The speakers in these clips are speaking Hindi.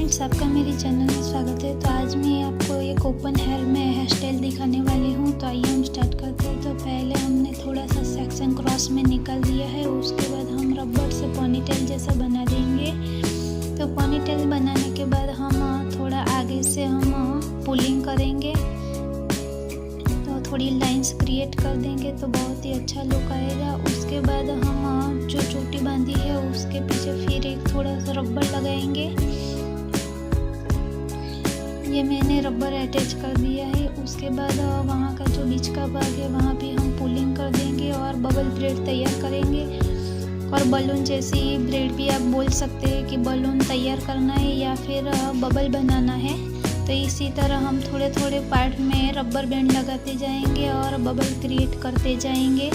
फ्रेंड्स, आपका मेरे चैनल में स्वागत है। तो आज मैं आपको एक ओपन हेयर में हेयर स्टाइल दिखाने वाली हूँ। तो आइए हम स्टार्ट करते हैं। तो पहले हमने थोड़ा सा सेक्शन क्रॉस में निकाल दिया है, उसके बाद हम रबर से पोनीटेल जैसा बना देंगे। तो पोनीटेल बनाने के बाद हम थोड़ा आगे से हम पुलिंग करेंगे, तो थोड़ी लाइंस क्रिएट कर देंगे तो बहुत ही अच्छा लुक आएगा। उसके बाद हम जो चोटी बांधी है उसके पीछे फिर एक थोड़ा सा रबर लगाएंगे। ये मैंने रबर अटैच कर दिया है। उसके बाद वहाँ का जो बीच का भाग है वहाँ भी हम पुलिंग कर देंगे और बबल ब्रेड तैयार करेंगे। और बलून जैसी ब्रेड भी आप बोल सकते हैं कि बलून तैयार करना है या फिर बबल बनाना है। तो इसी तरह हम थोड़े थोड़े पार्ट में रबर बैंड लगाते जाएंगे और बबल क्रिएट करते जाएंगे।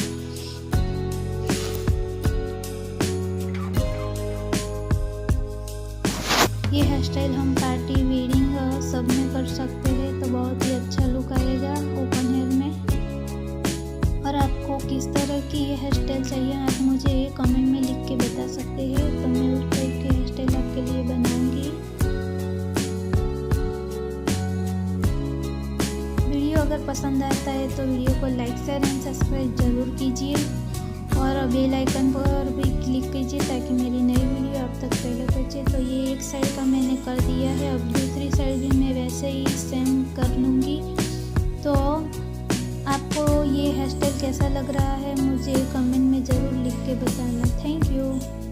ये हेयर स्टाइल हम पार्टी वेडिंग सब में कर सकते हैं, तो बहुत ही अच्छा लुक आएगा ओपन हेयर में। और आपको किस तरह की ये हेयर स्टाइल चाहिए आप मुझे कमेंट में लिख के बता सकते हैं, तो मैं उस टाइप की हेयर स्टाइल आपके लिए बनाऊंगी। वीडियो अगर पसंद आता है तो वीडियो को लाइक शेयर एंड सब्सक्राइब जरूर कीजिए और बेल आइकन पर भी क्लिक कीजिए ताकि मेरी नई वीडियो आप तक पहले पहुँचे। तो ये एक साइड का मैंने कर दिया है, अब दूसरी साइड भी मैं वैसे ही सेम कर लूँगी। तो आपको ये हेयर स्टाइल कैसा लग रहा है मुझे कमेंट में ज़रूर लिख के बताना। Thank you.